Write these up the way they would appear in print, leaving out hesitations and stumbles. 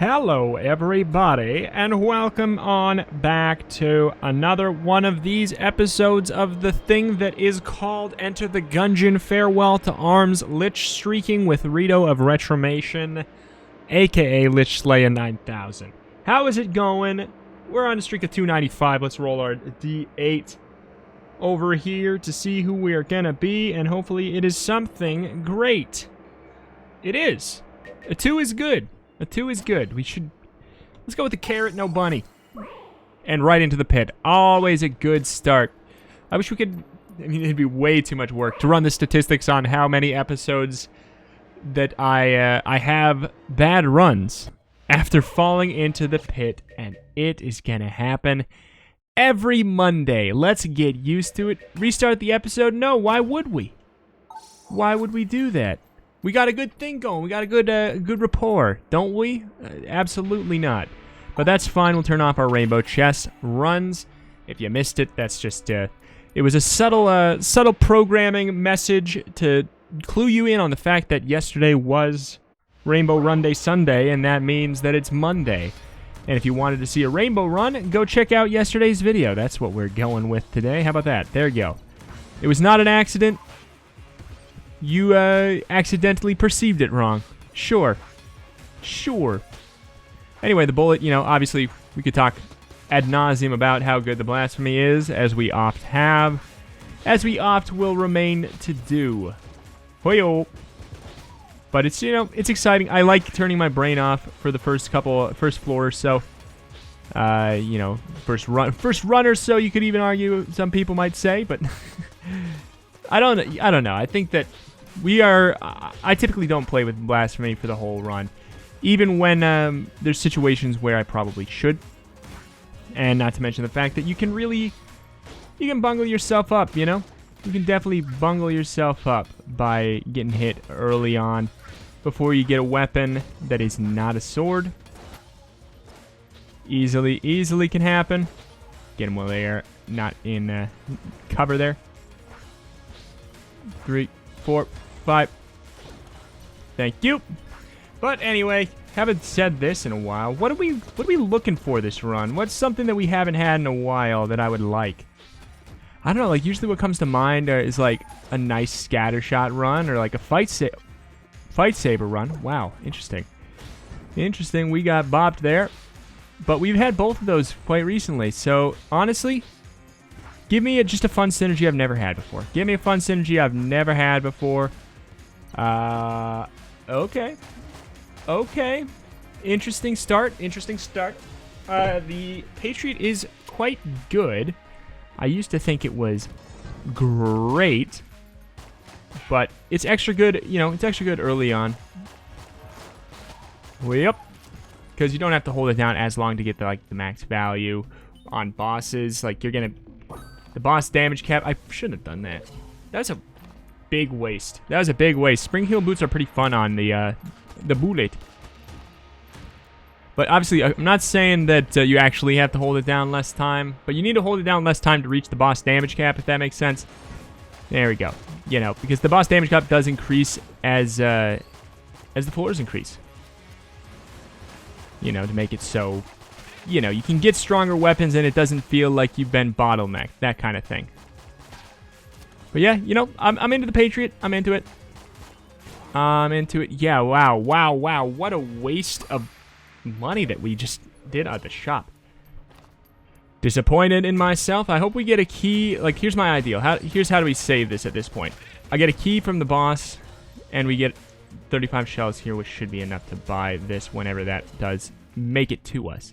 Hello everybody, and welcome on back to another one of these episodes of the thing that is called Enter the Gungeon Farewell to Arms Lich Streaking with Reto of Retromation, aka Lich Slayer 9000. How is it going? We're on a streak of 295. Let's roll our D8 over here to see who we are gonna be, and hopefully it is something great. It is. A 2 is good. A 2 is good. Let's go with the carrot, no bunny. And right into the pit. Always a good start. I wish we could, it'd be way too much work to run the statistics on how many episodes that I have bad runs after falling into the pit, and it is gonna happen every Monday. Let's get used to it. Restart the episode? No, why would we? Why would we do that? We got a good thing going. We got a good rapport, don't we? Absolutely not. But that's fine. We'll turn off our rainbow chest runs. If you missed it, that's just it was a subtle programming message to clue you in on the fact that yesterday was Rainbow Run Day Sunday, and that means that it's Monday. And if you wanted to see a rainbow run, go check out yesterday's video. That's what we're going with today. How about that? There you go. It was not an accident. You accidentally perceived it wrong. Sure. Anyway, the bullet, obviously we could talk ad nauseum about how good the blasphemy is, as we oft have. As we oft will remain to do. Hoyo. But it's, it's exciting. I like turning my brain off for the first floor or so. First run or so, you could even argue, some people might say, but I don't know. I think that I typically don't play with blasphemy for the whole run, even when there's situations where I probably should. And not to mention the fact that you can bungle yourself up, You can definitely bungle yourself up by getting hit early on before you get a weapon that is not a sword. Easily can happen. Get them while they are not in cover there. 3, 4, 5. Thank you. But anyway, haven't said this in a while. What are we looking for this run? What's something that we haven't had in a while that I would like? I don't know, like usually what comes to mind is like a nice scattershot run or like a fight saber run. Wow, interesting. Interesting, we got bopped there. But we've had both of those quite recently. So honestly, give me just a fun synergy I've never had before. Give me a fun synergy I've never had before. Okay. Interesting start. The Patriot is quite good. I used to think it was great, but it's extra good, it's extra good early on. Yep. Because you don't have to hold it down as long to get the max value on bosses. Like the boss damage cap. I shouldn't have done that. That's a big waste. Spring heel boots are pretty fun on the bullet. But obviously, I'm not saying that you actually have to hold it down less time, but you need to hold it down less time to reach the boss damage cap, if that makes sense. There we go. Because the boss damage cap does increase as the floors increase. To make it so, you can get stronger weapons and it doesn't feel like you've been bottlenecked, that kind of thing. But yeah, I'm into the Patriot. I'm into it. Yeah, wow. What a waste of money that we just did at the shop. Disappointed in myself. I hope we get a key. Here's my ideal. Here's how do we save this at this point. I get a key from the boss, and we get 35 shells here, which should be enough to buy this whenever that does make it to us.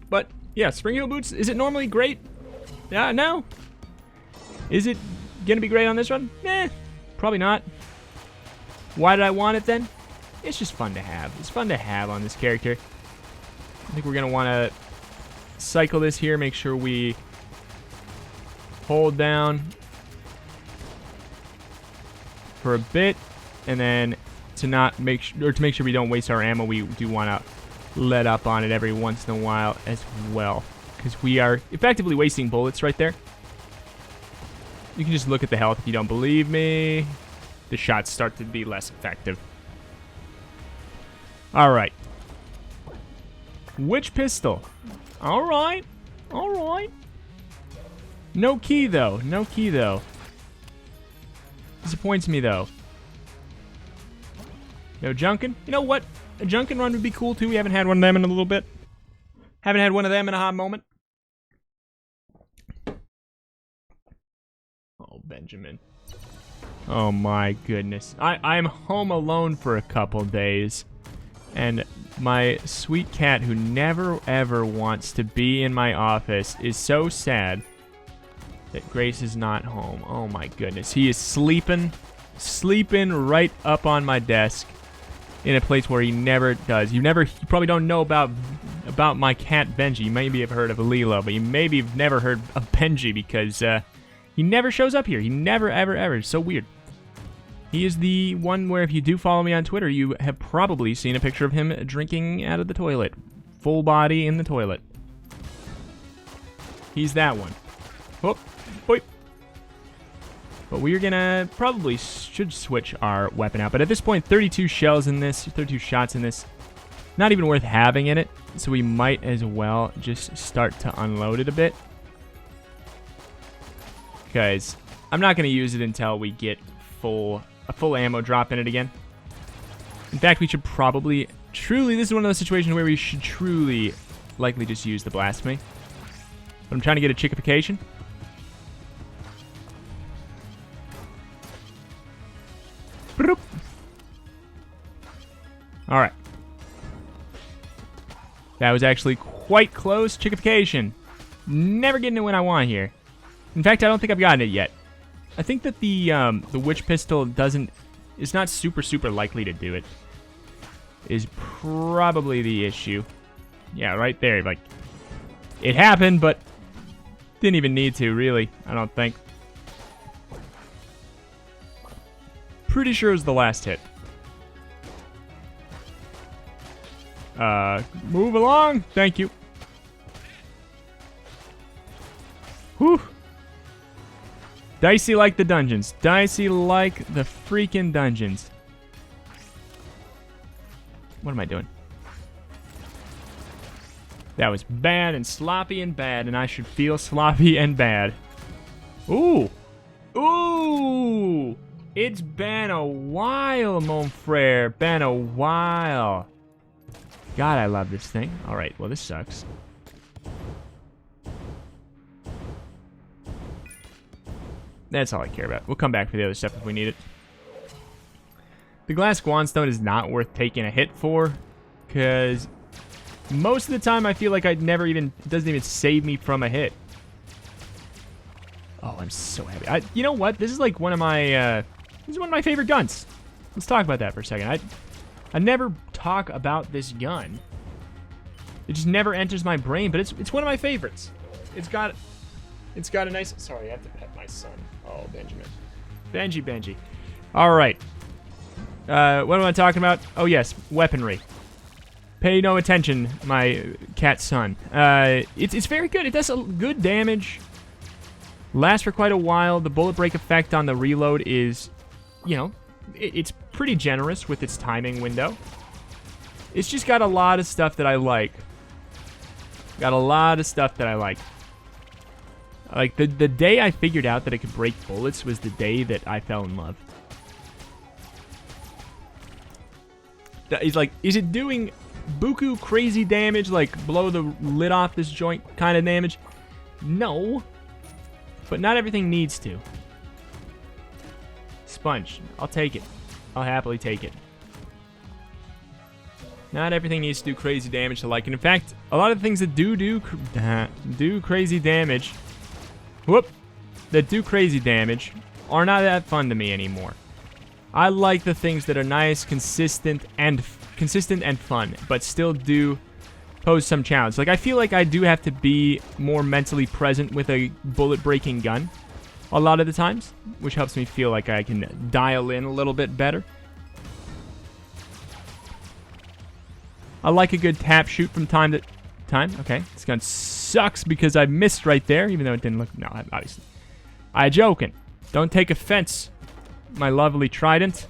But yeah, spring heel boots, is it normally great? No. Is it gonna be great on this run? Probably not. Why did I want it then? It's just fun to have. It's fun to have on this character. I think we're gonna want to cycle this here, make sure we hold down for a bit, and then to make sure we don't waste our ammo, we do want to let up on it every once in a while as well, because we are effectively wasting bullets right there. You can just look at the health if you don't believe me. the shots start to be less effective. Alright. Witch pistol. Alright. Alright. No key, though. No key, though. Disappoints me, though. No junkin'. You know what? A junkin' run would be cool, too. We haven't had one of them in a little bit. Haven't had one of them in a hot moment. Oh, Benjamin. Oh, my goodness. I'm home alone for a couple days. And my sweet cat, who never, ever wants to be in my office, is so sad that Grace is not home. Oh, my goodness. He is sleeping right up on my desk in a place where he never does. You probably don't know about my cat, Benji. You maybe have heard of Lilo, but you maybe have never heard of Benji because he never shows up here. He never, ever, ever. It's so weird. He is the one where if you do follow me on Twitter, you have probably seen a picture of him drinking out of the toilet. Full body in the toilet. He's that one. Oh, boy. But we're gonna probably should switch our weapon out. But at this point, 32 shells in this, 32 shots in this. Not even worth having in it. So we might as well just start to unload it a bit. Because I'm not gonna use it until we get a full ammo drop in it again. In fact, we should probably truly, this is one of those situations where we should truly likely just use the blasphemy. But I'm trying to get a chickification. Alright. That was actually quite close. Chickification. Never getting it when I want here. In fact, I don't think I've gotten it yet. I think that the witch pistol is not super likely to do it. Is probably the issue. Yeah, right there. Like, it happened, but didn't even need to, really. I don't think. Pretty sure it was the last hit. Move along. Thank you. Whew. Dicey like the dungeons. Dicey like the freaking dungeons. What am I doing? That was bad and sloppy and bad, and I should feel sloppy and bad. Ooh. Ooh. It's been a while, mon frere. Been a while. God, I love this thing. Alright, well, this sucks. That's all I care about. We'll come back for the other stuff if we need it. The glass guanstone is not worth taking a hit for, because most of the time I feel like it doesn't even save me from a hit. Oh, I'm so happy. You know what? This is like one of my favorite guns. Let's talk about that for a second. I never talk about this gun. It just never enters my brain, but it's one of my favorites. It's got a nice... Sorry, I have to pet my son. Oh, Benjamin. Benji. All right. What am I talking about? Oh, yes. Weaponry. Pay no attention, my cat son. It's very good. It does good damage. Lasts for quite a while. The bullet break effect on the reload is, you know, it's pretty generous with its timing window. It's just got a lot of stuff that I like. Like, the day I figured out that it could break bullets was the day that I fell in love. He's like, is it doing buku crazy damage, like blow the lid off this joint kind of damage? No. But not everything needs to. Sponge. I'll take it. I'll happily take it. Not everything needs to do crazy damage to like it. In fact, a lot of things that do crazy damage... that do crazy damage are not that fun to me anymore. I like the things that are nice, consistent and fun, but still do pose some challenge. Like, I feel like I do have to be more mentally present with a bullet-breaking gun a lot of the times, which helps me feel like I can dial in a little bit better. I like a good tap shoot from time to time. Okay, this gun sucks because I missed right there, even though it didn't look... No, obviously. I joking. Don't take offense, my lovely Trident.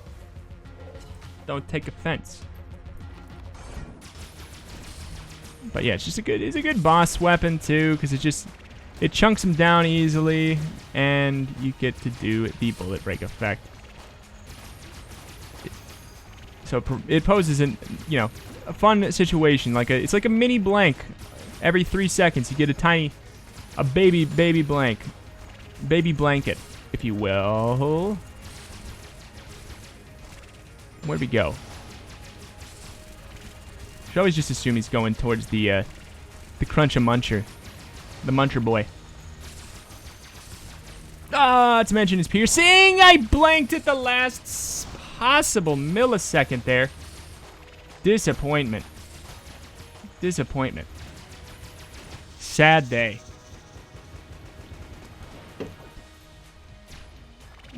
Don't take offense. But yeah, it's a good boss weapon too, because it chunks them down easily, and you get to do the bullet break effect. So it poses a fun situation, it's like a mini blank. Every 3 seconds, you get a baby blank, baby blanket, if you will. Where'd we go? Should always just assume he's going towards the Crunch-a-Muncher. The Muncher boy. Not to mention his piercing! I blanked at the last possible millisecond there. Disappointment. Disappointment. Sad day.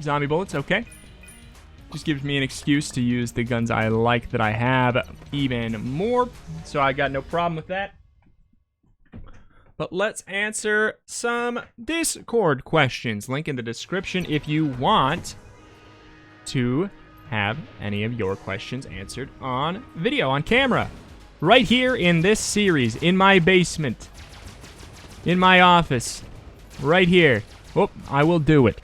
Zombie bullets, okay. Just gives me an excuse to use the guns I like that I have even more. So I got no problem with that. But let's answer some Discord questions. Link in the description if you want to have any of your questions answered on video, on camera. Right here in this series, in my basement, in my office, right here. Oh, I will do it.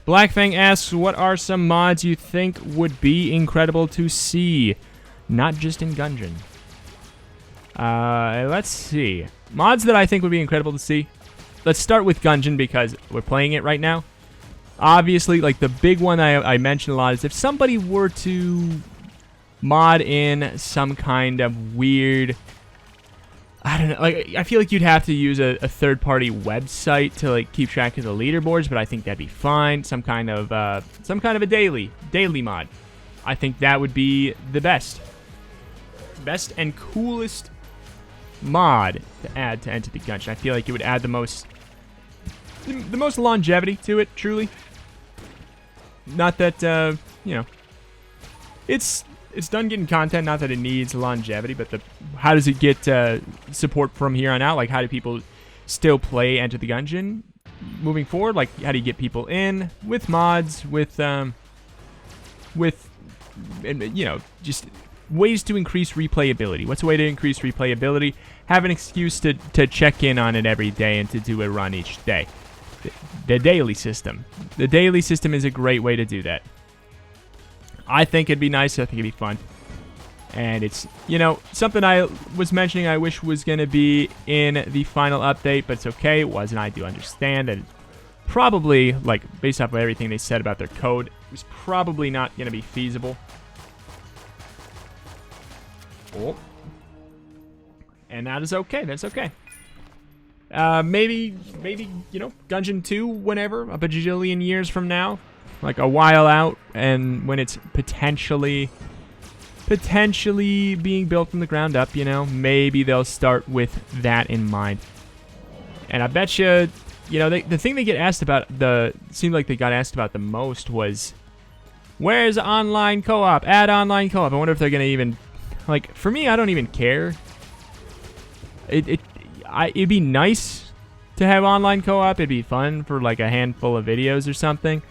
Blackfang asks, what are some mods you think would be incredible to see? Not just in Gungeon. Let's see. Mods that I think would be incredible to see. Let's start with Gungeon because we're playing it right now. Obviously, like the big one I mentioned a lot is if somebody were to mod in some kind of weird, I don't know, like I feel like you'd have to use a third-party website to like keep track of the leaderboards, but I think that'd be fine. Some kind of a daily mod. I think that would be the best and coolest mod to add to Enter the Gungeon. I feel like it would add the most longevity to it, truly. Not that it's done getting content, not that it needs longevity, but how does it get support from here on out? Like, how do people still play Enter the Gungeon moving forward? Like, how do you get people in with mods, with just ways to increase replayability? What's a way to increase replayability? Have an excuse to check in on it every day and to do a run each day. The daily system. The daily system is a great way to do that. I think it'd be nice. I think it'd be fun. And it's, something I was mentioning I wish was going to be in the final update, but it's okay. It wasn't. I do understand that probably, like, based off of everything they said about their code, it was probably not going to be feasible. Oh. And that is okay. That's okay. Maybe, Gungeon 2 whenever, a bajillion years from now. Like a while out, and when it's potentially being built from the ground up, maybe they'll start with that in mind. And I bet you, the thing they get asked about, seemed like they got asked about the most was, where's online co-op? Add online co-op. I wonder if they're gonna even, like, for me, I don't even care. It'd be nice to have online co-op. It'd be fun for like a handful of videos or something.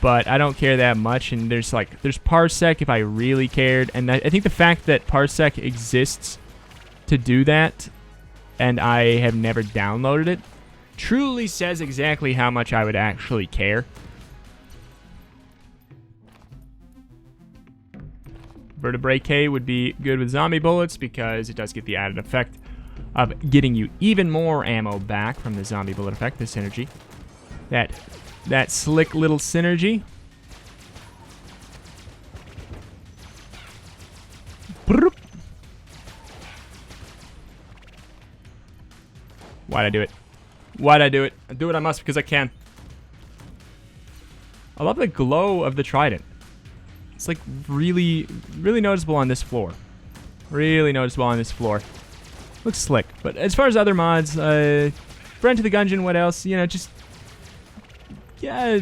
But I don't care that much, and there's Parsec if I really cared, and I think the fact that Parsec exists to do that, and I have never downloaded it, truly says exactly how much I would actually care. Vertebrae K would be good with zombie bullets because it does get the added effect of getting you even more ammo back from the zombie bullet effect, the synergy. That slick little synergy. Why'd I do it? Why'd I do it? I do what I must because I can. I love the glow of the Trident. It's like really, really noticeable on this floor. Really noticeable on this floor. Looks slick. But as far as other mods, for Enter the Gungeon, what else? Just... yeah,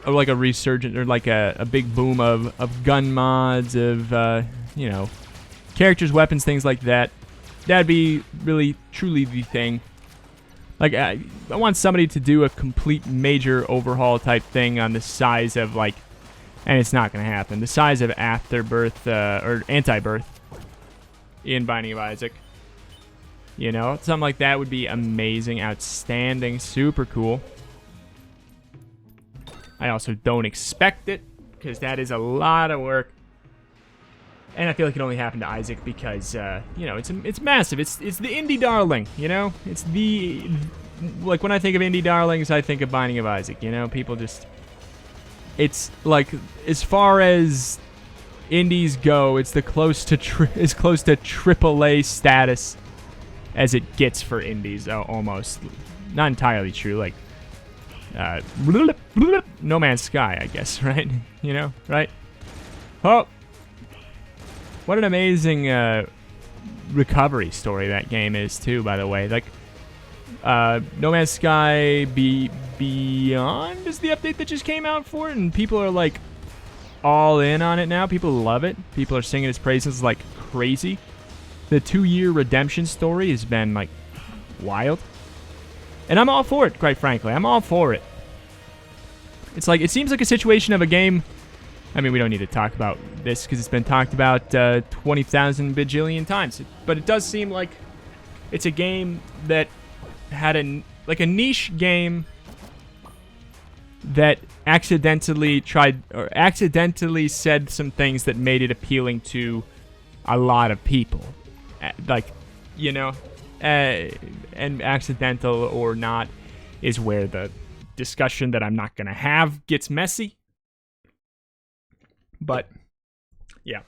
like a resurgent or like a big boom of gun mods, of, characters, weapons, things like that. That'd be really, truly the thing. Like, I want somebody to do a complete major overhaul type thing on the size of, like, And it's not going to happen. The size of afterbirth, or anti-birth in Binding of Isaac. You know, something like that would be amazing, outstanding, super cool. I also don't expect it, because that is a lot of work. And I feel like it only happened to Isaac because, you know, it's massive. It's the indie darling, you know? It's the... Like, when I think of indie darlings, I think of Binding of Isaac, you know? People just... It's, like, as far as indies go, it's the close to as close to AAA status as it gets for indies, almost. Not entirely true, like... No Man's Sky, I guess, right? You know, right? Oh! What an amazing recovery story that game is, too, by the way. Like, No Man's Sky Beyond is the update that just came out for it, and people are, like, all in on it now. People love it. People are singing its praises like crazy. The 2-year redemption story has been, like, wild. And I'm all for it, quite frankly. I'm all for it. It's like, it seems like a situation of a game... I mean, we don't need to talk about this because it's been talked about 20,000 bajillion times. But it does seem like it's a game that had a niche game that accidentally said some things that made it appealing to a lot of people. Like, you know, and accidental or not is where the discussion that I'm not going to have gets messy. But, yeah.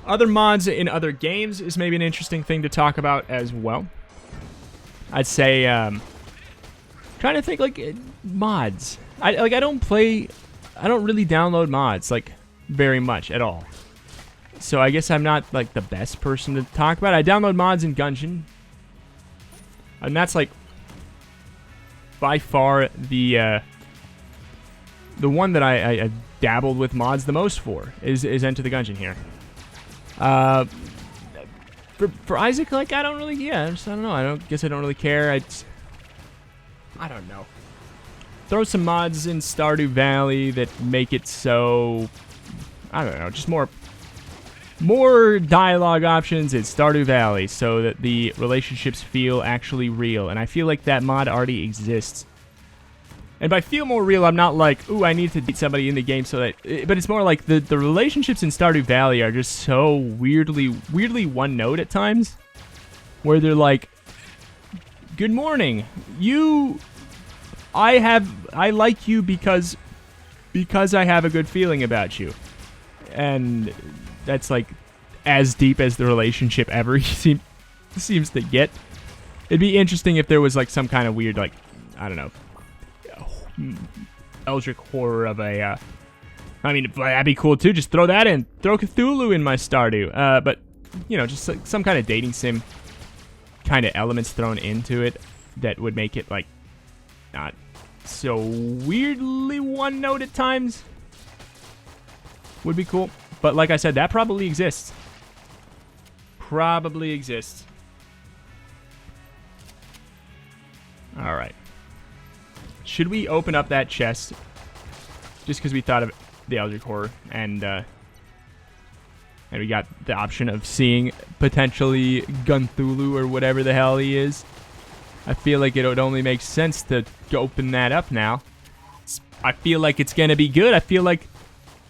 Other mods in other games is maybe an interesting thing to talk about as well. I'd say, trying to think, like, mods. I don't really download mods, like, very much at all. So I guess I'm not, like, the best person to talk about. I download mods in Gungeon. And that's, like, by far the one that I dabbled with mods the most for is Enter the Gungeon here. For Isaac, like, I don't really, I don't know. I guess I don't really care. I don't know. Throw some mods in Stardew Valley that make it so, I don't know, just more dialogue options in Stardew Valley so that the relationships feel actually real. And I feel like that mod already exists. And by feel more real, I'm not like, ooh, I need to date somebody in the game so that... But it's more like the relationships in Stardew Valley are just so weirdly one note at times. Where they're like, good morning. I like you because I have a good feeling about you. And that's like as deep as the relationship ever seems to get. It'd be interesting if there was like some kind of weird, like, I don't know, eldritch horror of a, I mean, that'd be cool too. Just throw that in. Throw Cthulhu in my Stardew. But, you know, just like some kind of dating sim kind of elements thrown into it that would make it, like, not so weirdly one note at times. Would be cool. But like I said, that probably exists. Probably exists. Alright. Should we open up that chest? Just because we thought of the Eldritch Horror and we got the option of seeing potentially Gunthulu or whatever the hell he is. I feel like it would only make sense to open that up now. I feel like it's gonna be good. I feel like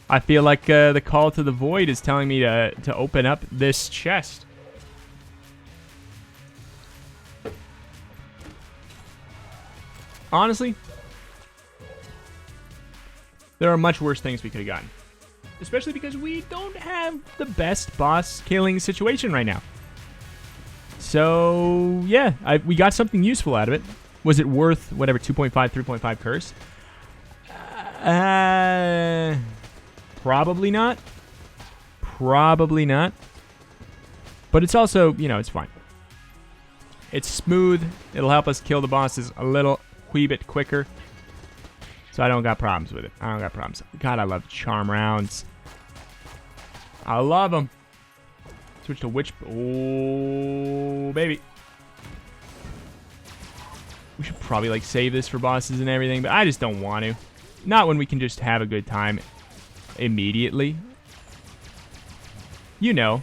the call to the void is telling me to open up this chest. Honestly, there are much worse things we could have gotten. Especially because we don't have the best boss killing situation right now. So, yeah, we got something useful out of it. Was it worth, whatever, 2.5, 3.5 curse? Probably not. Probably not. But it's also, you know, it's fine. It's smooth. It'll help us kill the bosses a little wee bit quicker. So I don't got problems with it. I don't got problems. God, I love charm rounds. I love them. Switch to witch. Oh, baby. We should probably, like, save this for bosses and everything, but I just don't want to. Not when we can just have a good time immediately. You know,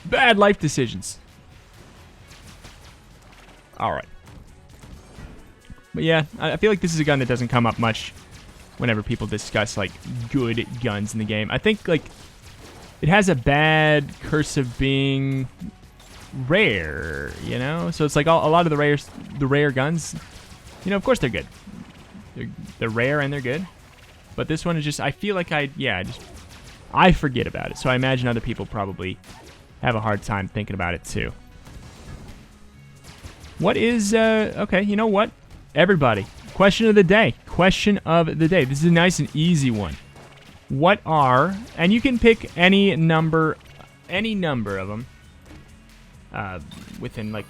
bad life decisions. Alright. But yeah, I feel like this is a gun that doesn't come up much whenever people discuss, like, good guns in the game. I think, like, it has a bad curse of being rare, you know? So it's like a lot of the rare guns, you know, of course they're good. They're rare and they're good. But this one is just, I feel like I forget about it. So I imagine other people probably have a hard time thinking about it too. What is, okay, you know what? Everybody, question of the day. Question of the day. This is a nice and easy one. What are, and you can pick any number of them, within, like,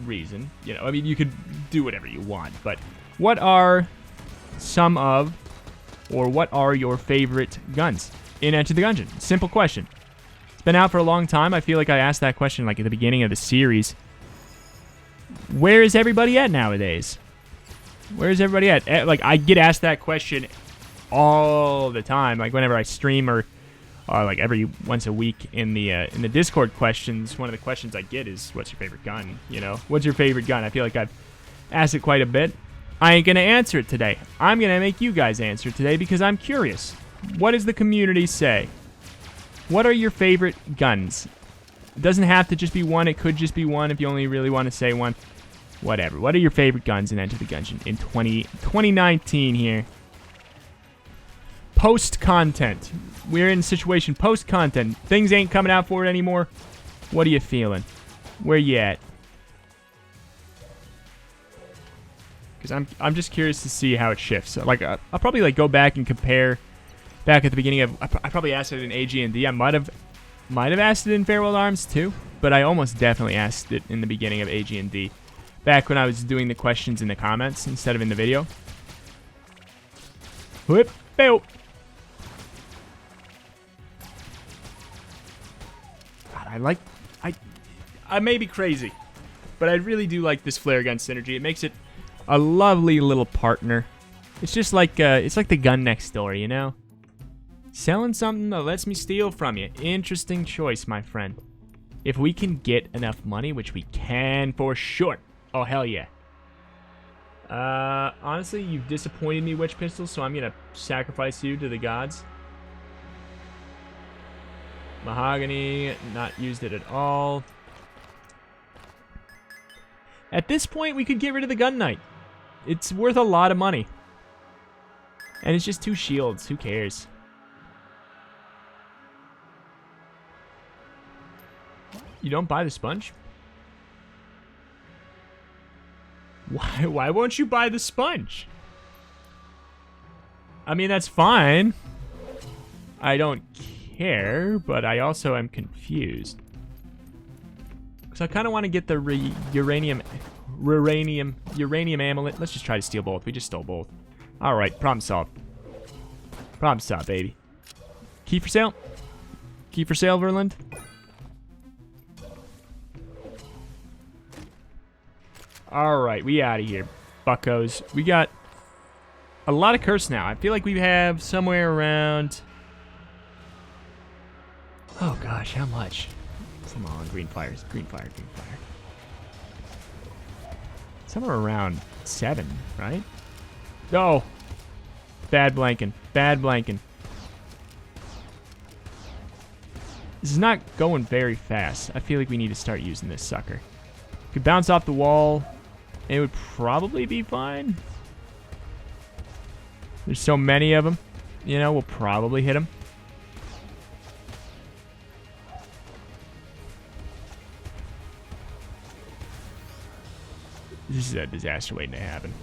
reason. You know, I mean, you could do whatever you want, but what are some of, or what are your favorite guns in Enter the Gungeon? Simple question. It's been out for a long time. I feel like I asked that question, like, at the beginning of the series. Where is everybody at nowadays? Where is everybody at? Like, I get asked that question all the time. Like, whenever I stream or like every once a week in the Discord questions, one of the questions I get is, what's your favorite gun? You know, what's your favorite gun? I feel like I've asked it quite a bit. I ain't going to answer it today. I'm going to make you guys answer it today because I'm curious. What does the community say? What are your favorite guns? It doesn't have to just be one. It could just be one if you only really want to say one. Whatever. What are your favorite guns in Enter the Gungeon in 2019 here? Post-content. We're in a situation post-content. Things ain't coming out for it anymore. What are you feeling? Where you at? Because I'm just curious to see how it shifts. So, like, I'll probably, like, go back and compare. Back at the beginning of, I probably asked it in AG&D. I might have asked it in Farewell to Arms too, but I almost definitely asked it in the beginning of AG&D. Back when I was doing the questions in the comments instead of in the video. Whoop, fail. God, I may be crazy, but I really do like this flare gun synergy. It makes it a lovely little partner. It's just like, it's like the gun next door, you know? Selling something that lets me steal from you. Interesting choice, my friend. If we can get enough money, which we can for sure. Oh, hell yeah. Honestly, you've disappointed me, Witch Pistol, so I'm gonna sacrifice you to the gods. Mahogany, not used it at all. At this point, we could get rid of the Gun Knight. It's worth a lot of money. And it's just 2 shields. Who cares? You don't buy the sponge? Why won't you buy the sponge? I mean, that's fine. I don't care, but I also am confused. So I kind of want to get the uranium amulet. Let's just try to steal both. We just stole both. All right, problem solved. Problem solved, baby. Key for sale? Key for sale, Verland? Alright, we out of here, buckos. We got a lot of curse now. I feel like we have somewhere around... Oh gosh, how much? Come on, green fires. Green fire, green fire. Somewhere around 7, right? Oh! Bad blanking. Bad blanking. This is not going very fast. I feel like we need to start using this sucker. Could bounce off the wall. It would probably be fine. There's so many of them. You know, we'll probably hit them. This is a disaster waiting to happen.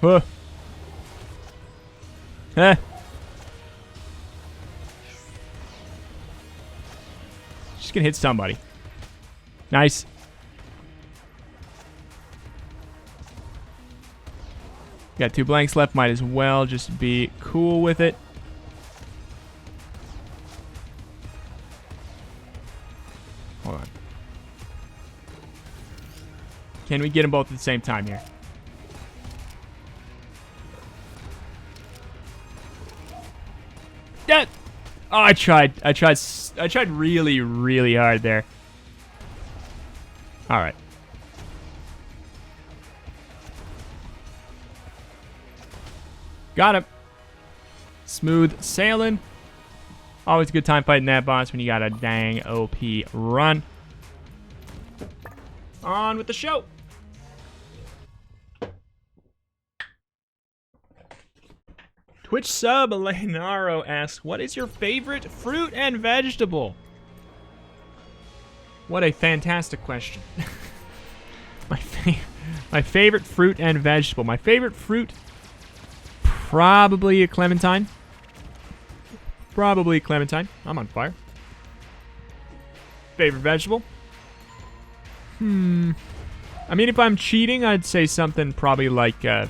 Huh. Huh. Just gonna hit somebody. Nice. Got 2 blanks left. Might as well just be cool with it. Hold on. Can we get them both at the same time here? Oh, I tried really, really hard there. All right. Got him. Smooth sailing. Always a good time fighting that boss when you got a dang OP run. On with the show. Twitch sub Lenaro asks, what is your favorite fruit and vegetable? What a fantastic question. My favorite fruit and vegetable. My favorite fruit, probably a clementine. Probably a clementine. I'm on fire. Favorite vegetable? I mean, if I'm cheating, I'd say something probably like a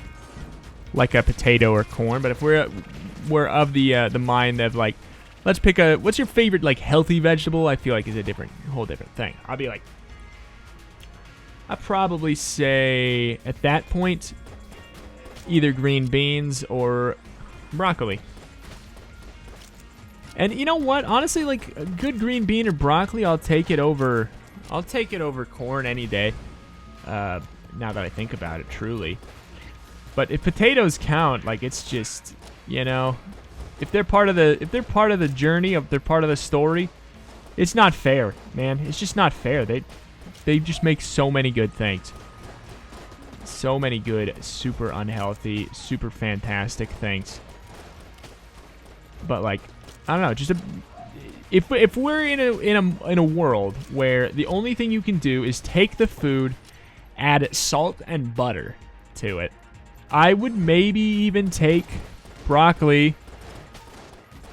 potato or corn. But if we're of the mind of like, let's pick a. What's your favorite like healthy vegetable? I feel like is a whole different thing. I'll be like, I'd probably say at that point, either green beans or broccoli. And you know what? Honestly, like a good green bean or broccoli, I'll take it over corn any day. Now that I think about it, truly. But if potatoes count, like it's just, you know, if they're part of the journey, if they're part of the story, it's not fair, man. It's just not fair. They just make so many good things. So many good, super unhealthy, super fantastic things. But like, I don't know, just if we're in a world where the only thing you can do is take the food, add salt and butter to it, I would maybe even take broccoli.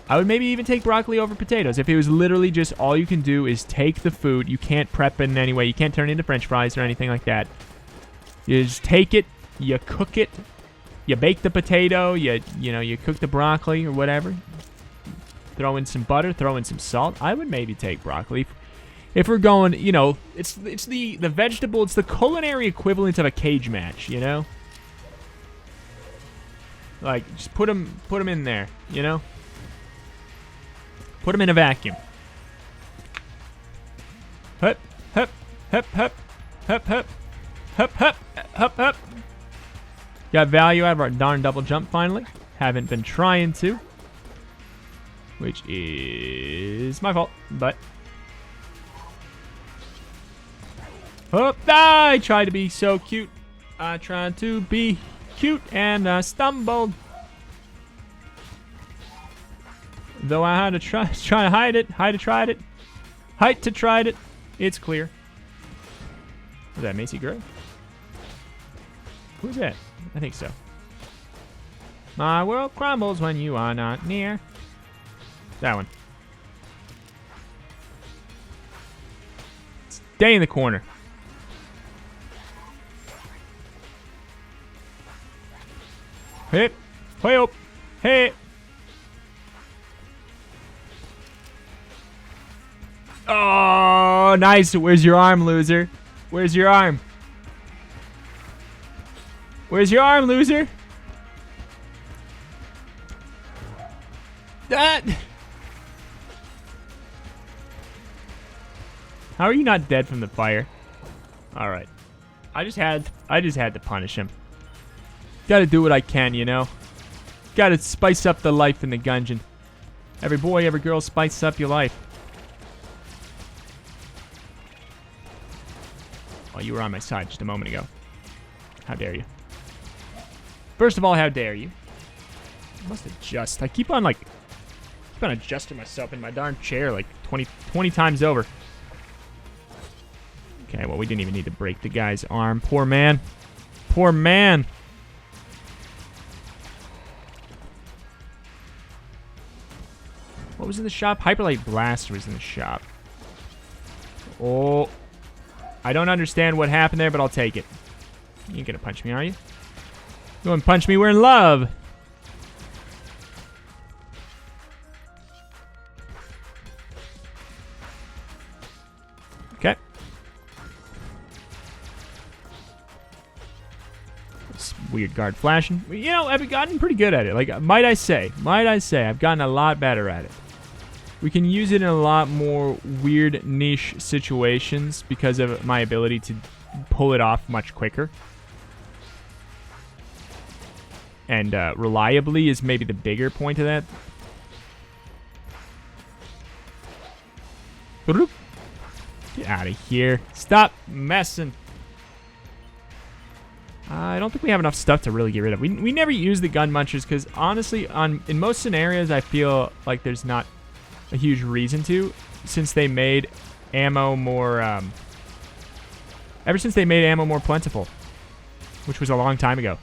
I would maybe even take broccoli over potatoes. If it was literally just all you can do is take the food, you can't prep it in any way, you can't turn it into French fries or anything like that. You just take it, you cook it, you bake the potato, you cook the broccoli or whatever. Throw in some butter, throw in some salt. I would maybe take broccoli. If we're going, you know, it's the vegetable, it's the culinary equivalent of a cage match, you know? Like, just put them in there, you know? Put them in a vacuum. Hup, hup, hup, hup, hup, hup, hup, hup, hup, hup. Got value out of our darn double jump finally. Haven't been trying to. Which is my fault, but... Oh, I tried to be so cute. I tried to be cute and I stumbled. Though I had to try to hide it. Tried it. It's clear. Was that Macy Gray? Who's that? I think so. My world crumbles when you are not near. That one. Stay in the corner. Hip. Hey up. Hey. Oh, nice. Where's your arm, loser? Where's your arm? Where's your arm, loser? That. How are you not dead from the fire? All right. I just had to punish him. Got to do what I can, you know. Got to spice up the life in the Gungeon. Every boy, every girl, spice up your life. Oh, you were on my side just a moment ago. How dare you? First of all, how dare you? I must adjust. I keep on adjusting myself in my darn chair like 20 times over. Okay, well, we didn't even need to break the guy's arm. Poor man. Poor man. What was in the shop? Hyperlight Blaster was in the shop. Oh. I don't understand what happened there, but I'll take it. You ain't gonna punch me, are you? Go and punch me. We're in love. Okay. This weird guard flashing. You know, I've gotten pretty good at it. Like, might I say, I've gotten a lot better at it. We can use it in a lot more weird niche situations because of my ability to pull it off much quicker. And reliably is maybe the bigger point of that. Get out of here. Stop messing. I don't think we have enough stuff to really get rid of. We never use the gun munchers because honestly, in most scenarios, I feel like there's not a huge reason to, since they made ammo more, ever since they made ammo more plentiful, which was a long time ago.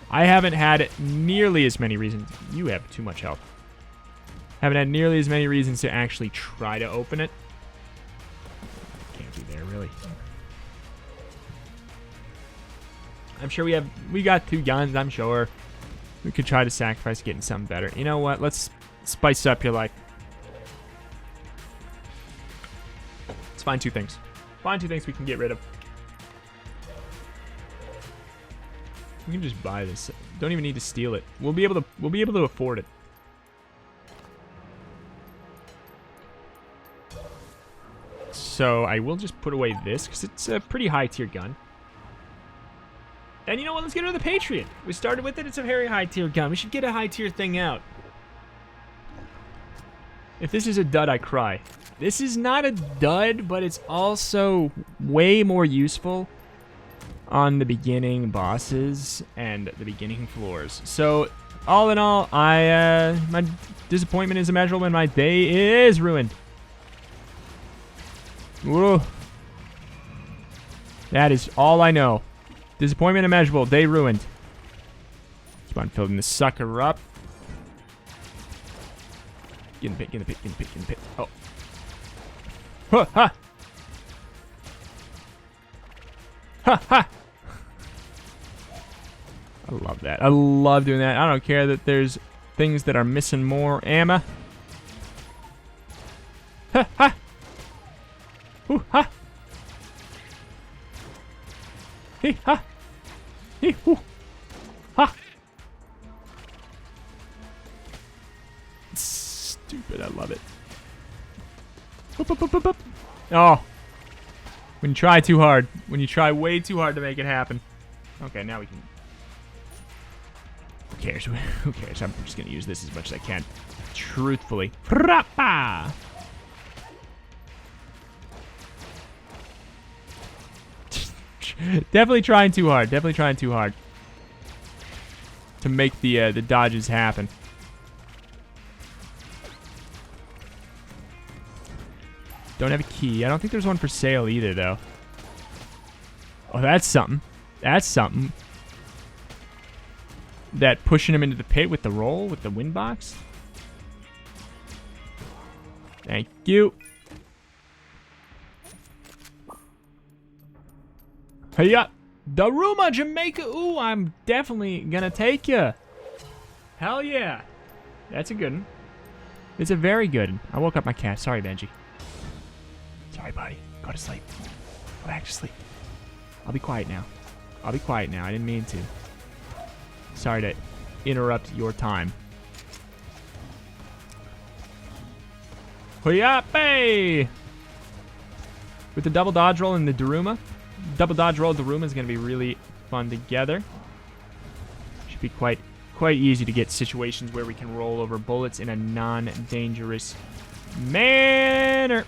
I haven't had nearly as many reasons. You have too much health. Haven't had nearly as many reasons to actually try to open it. Can't be there, really. I'm sure we got 2 guns, I'm sure. We could try to sacrifice getting something better. You know what? Let's spice up your life. Let's find 2 things. Find 2 things we can get rid of. We can just buy this. Don't even need to steal it. We'll be able to afford it. So I will just put away this because it's a pretty high tier gun. And you know what? Let's get rid of the Patriot. We started with it. It's a very high tier gun. We should get a high tier thing out. If this is a dud, I cry. This is not a dud, but it's also way more useful on the beginning bosses and the beginning floors. So, all in all, my disappointment is immeasurable and my day is ruined. Whoa. That is all I know. Disappointment immeasurable, day ruined. Keep on filling this sucker up. Get in the pit, get in the pit, get in the pit, get in the pit. Oh. Ha ha! Ha ha! I love that. I love doing that. I don't care that there's things that are missing more ammo. Ha ha! Ooh ha! Hee ha! Hee hoo! Ha! Stupid, I love it. Boop, boop, boop, boop, boop. Oh. When you try too hard. When you try way too hard to make it happen. Okay, now we can... Who cares? Who cares? I'm just going to use this as much as I can. Truthfully. Rappa! Definitely trying too hard. Definitely trying too hard. To make the dodges happen. Don't have a key. I don't think there's one for sale either, though. Oh, that's something. That's something. That pushing him into the pit with the roll, with the wind box. Thank you. Hey-ya! Daruma, Jamaica! Ooh, I'm definitely gonna take ya. Hell yeah. That's a good one. It's a very good one. I woke up my cat. Sorry, Benji. Sorry, buddy. Go to sleep. Go back to sleep. I'll be quiet now. I'll be quiet now. I didn't mean to. Sorry to interrupt your time. Hoyape! With the double dodge roll and the Daruma. Double dodge roll Daruma is going to be really fun together. Should be quite easy to get situations where we can roll over bullets in a non-dangerous manner.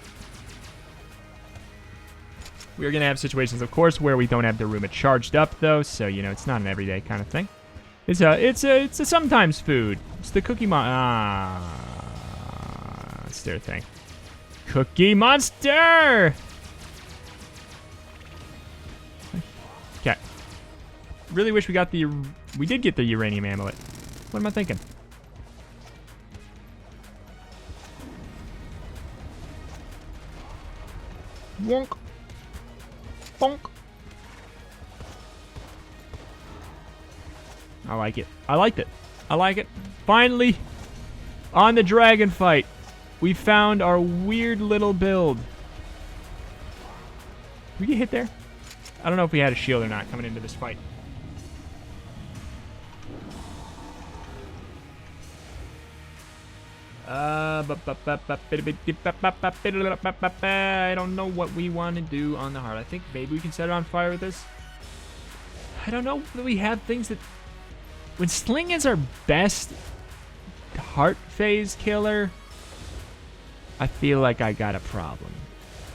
We're going to have situations, of course, where we don't have Daruma charged up, though, so, you know, it's not an everyday kind of thing. It's a sometimes food. It's the Cookie it's their thing. Cookie Monster! Okay. Really wish we got the... We did get the uranium amulet. What am I thinking? Wonk. Bonk. I like it. I liked it. I like it. Finally, on the dragon fight, we found our weird little build. Did we get hit there? I don't know if we had a shield or not coming into this fight. I don't know what we want to do on the heart. I think maybe we can set it on fire with this. I don't know that we have things that... When Sling is our best heart phase killer, I feel like I got a problem,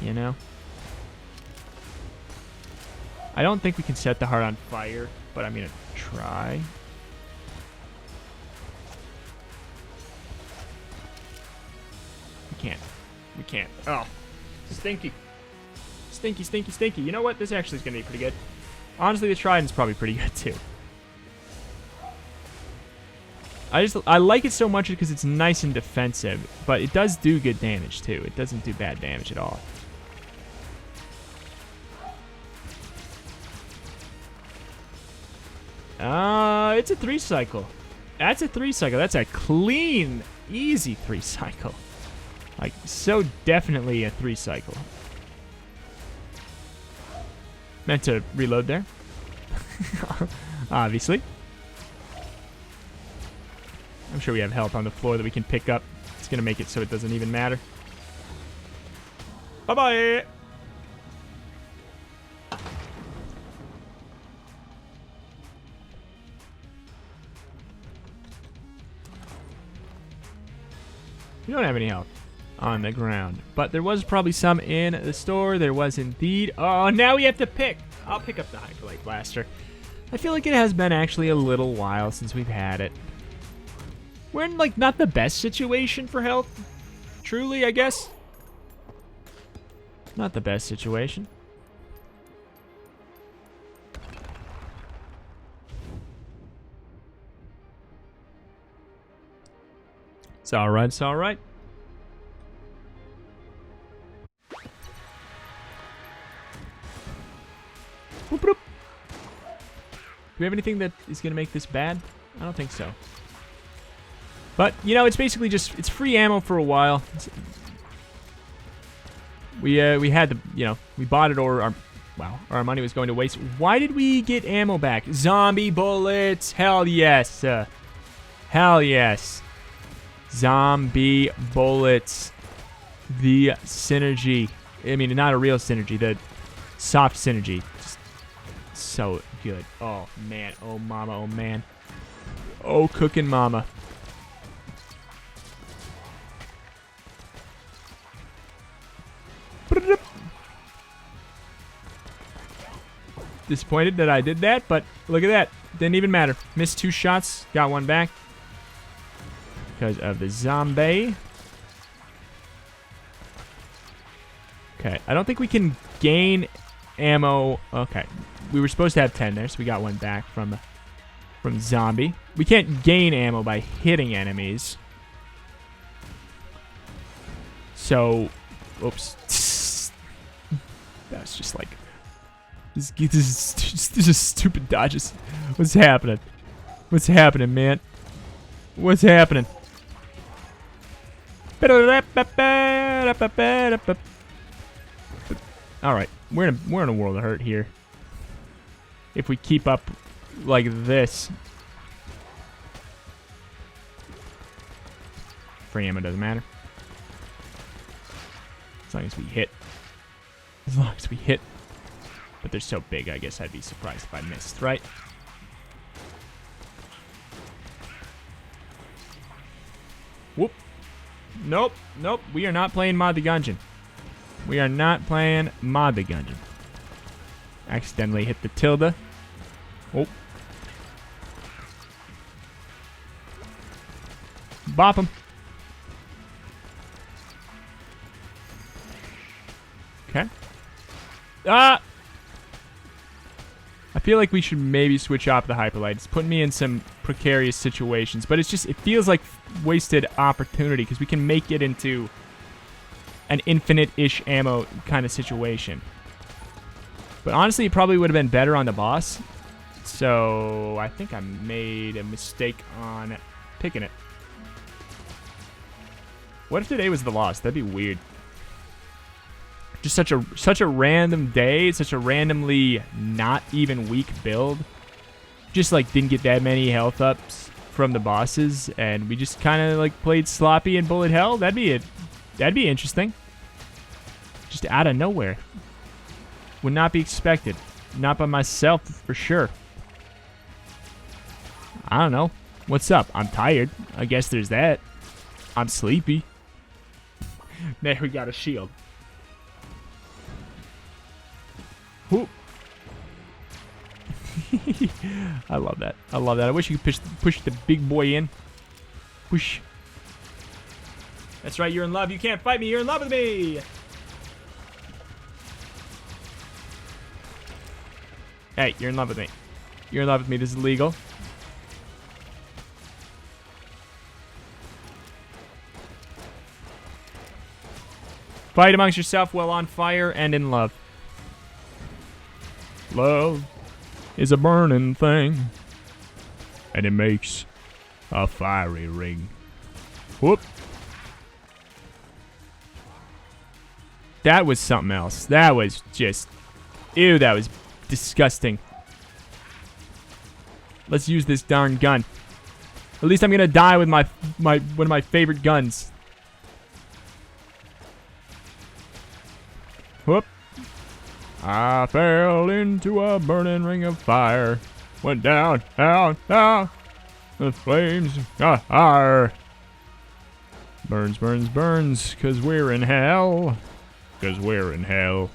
you know? I don't think we can set the heart on fire, but I'm going to try. We can't. Oh, stinky. Stinky, stinky, stinky. You know what? This actually is going to be pretty good. Honestly, the Trident's probably pretty good, too. I like it so much because it's nice and defensive, but it does do good damage, too. It doesn't do bad damage at all. It's a 3-cycle. That's a 3-cycle. That's a clean, easy 3-cycle. Like, so definitely a 3-cycle. Meant to reload there. Obviously. I'm sure we have health on the floor that we can pick up. It's going to make it so it doesn't even matter. Bye-bye! We don't have any health on the ground, but there was probably some in the store. There was indeed. Oh, now we have to pick. I'll pick up the Hyperlight Blaster. I feel like it has been actually a little while since we've had it. We're in, like, not the best situation for health. Truly, I guess. Not the best situation. It's alright, it's alright. Boop, boop. Do we have anything that is going to make this bad? I don't think so. But, you know, it's basically just, it's free ammo for a while. We had the, you know, we bought it or our money was going to waste. Why did we get ammo back? Zombie bullets. Hell yes. Hell yes. Zombie bullets. The synergy. I mean, not a real synergy. The soft synergy. Just so good. Oh, man. Oh, mama. Oh, man. Oh, cooking mama. Disappointed that I did that, but look at that. Didn't even matter. Missed 2 shots. Got 1 back. Because of the zombie. Okay. I don't think we can gain ammo. Okay. We were supposed to have 10 there, so we got 1 back from zombie. We can't gain ammo by hitting enemies. So, oops. That's just like... This is stupid dodges. What's happening? What's happening, man? What's happening? Alright, we're in a world of hurt here. If we keep up like this. Free ammo doesn't matter. As long as we hit. As long as we hit. But they're so big, I guess I'd be surprised if I missed, right? Whoop. Nope. Nope. We are not playing Mod the Gungeon. We are not playing Mod the Gungeon. Accidentally hit the tilde. Oh. Bop him. Okay. Ah! I feel like we should maybe switch off the Hyperlight. It's putting me in some precarious situations, but it's just, it feels like wasted opportunity because we can make it into an infinite-ish ammo kind of situation. But honestly, it probably would have been better on the boss. So I think I made a mistake on picking it. What if today was the loss? That'd be weird. Just such a random day, such a randomly not even weak build. Just like didn't get that many health ups from the bosses, and we just kind of like played sloppy in bullet hell. That'd be it. That'd be interesting. Just out of nowhere. Would not be expected. Not by myself, for sure. I don't know. What's up? I'm tired. I guess there's that. I'm sleepy. There, we got a shield. Whoop. I love that. I love that. I wish you could push the big boy in. Push. That's right, you're in love. You can't fight me. You're in love with me. Hey, you're in love with me. You're in love with me. This is legal. Fight amongst yourself while on fire and in love. Love is a burning thing, and it makes a fiery ring. Whoop. That was something else. That was just... Ew, that was disgusting. Let's use this darn gun. At least I'm gonna die with my one of my favorite guns. Whoop. I fell into a burning ring of fire. Went down, down, down. The flames got higher. Burns, burns, burns, 'cause we're in hell. 'Cause we're in hell.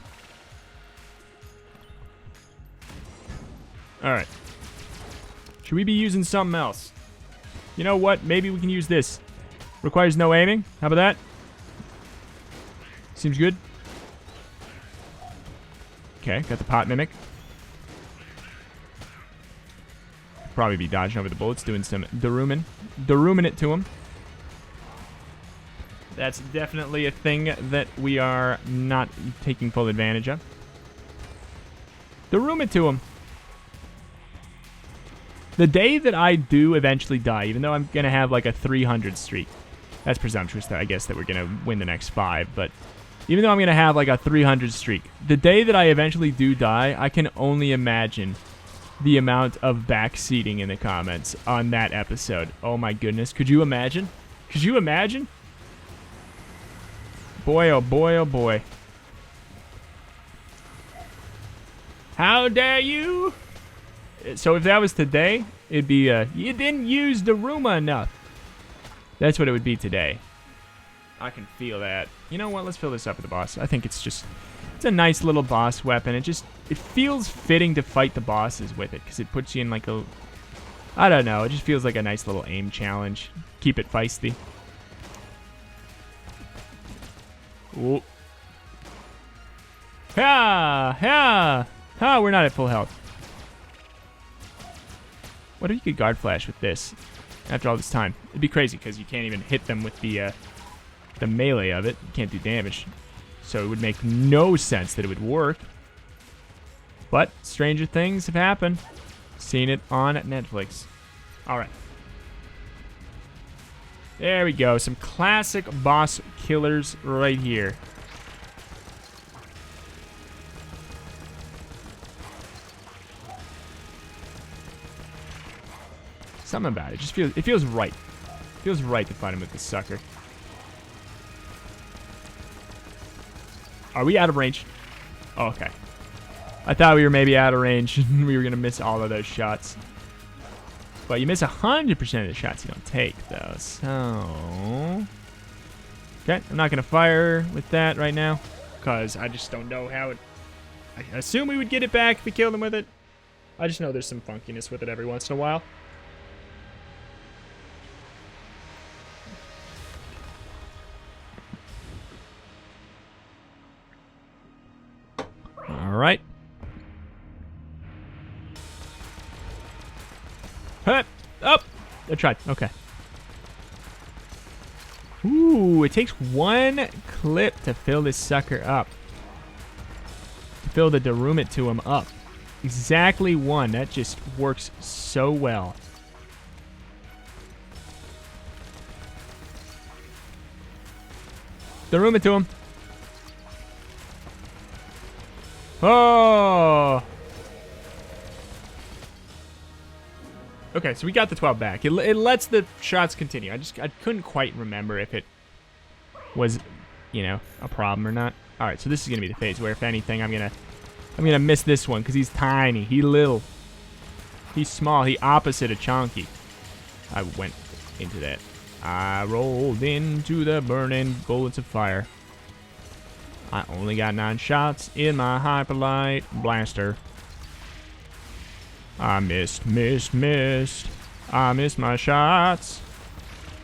Alright. Should we be using something else? You know what? Maybe we can use this. Requires no aiming. How about that? Seems good. Okay, got the pot mimic. Probably be dodging over the bullets, doing some Daruming it to him. That's definitely a thing that we are not taking full advantage of. Darum it to him. The day that I do eventually die, even though I'm going to have like a 300 streak. That's presumptuous, that I guess, that we're going to win the next 5, but... Even though I'm going to have like a 300 streak, the day that I eventually do die, I can only imagine the amount of backseating in the comments on that episode. Oh my goodness. Could you imagine? Could you imagine? Boy, oh boy, oh boy. How dare you? So if that was today, it'd be, you didn't use the Daruma enough. That's what it would be today. I can feel that. You know what? Let's fill this up with the boss. I think it's a nice little boss weapon. It feels fitting to fight the bosses with it, because it puts you in like a, I don't know, it just feels like a nice little aim challenge. Keep it feisty. Ooh. Ha! Ha! Ha! We're not at full health. What if you could guard flash with this after all this time? It'd be crazy, because you can't even hit them with the melee of it. You can't do damage. So it would make no sense that it would work. But stranger things have happened. Seen it on Netflix. Alright. There we go. Some classic boss killers right here. Something about it. It feels right. It feels right to fight him with this sucker. Are we out of range? Oh, okay. I thought we were maybe out of range. We were going to miss all of those shots. But you miss 100% of the shots you don't take, though. So... Okay, I'm not going to fire with that right now, because I just don't know how it... I assume we would get it back if we killed him with it. I just know there's some funkiness with it every once in a while. Alright. Up! Up! I tried. Okay. Ooh, it takes one clip to fill this sucker up. To fill the Darumit to him up. Exactly one. That just works so well. Darumit to him. Oh! Okay, so we got the 12 back. It lets the shots continue. I couldn't quite remember if it was, you know, a problem or not. All right, so this is gonna be the phase where, if anything, I'm gonna miss this one because he's tiny. He little. He's small. He opposite of chunky. I went into that. I rolled into the burning bullets of fire. I only got 9 shots in my hyperlight blaster. I missed. I missed my shots.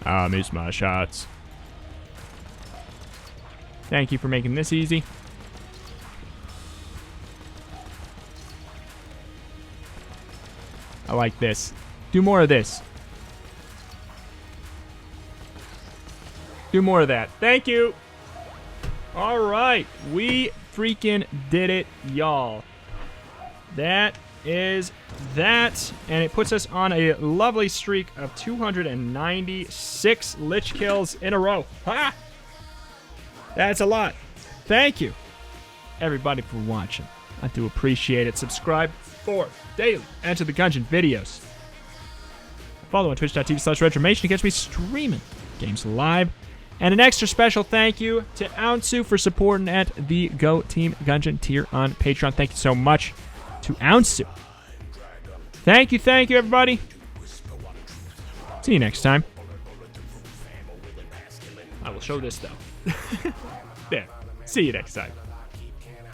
I missed my shots. Thank you for making this easy. I like this. Do more of this. Do more of that. Thank you. All right. We freaking did it, y'all. That is that. And it puts us on a lovely streak of 296 Lich kills in a row. Ha! That's a lot. Thank you, everybody, for watching. I do appreciate it. Subscribe for daily Enter the Gungeon videos. Follow on twitch.tv/retromation to catch me streaming games live. And an extra special thank you to Aonsu for supporting at the Go Team Gungeon tier on Patreon. Thank you so much to Aonsu. Thank you, everybody. See you next time. I will show this, though. There. See you next time.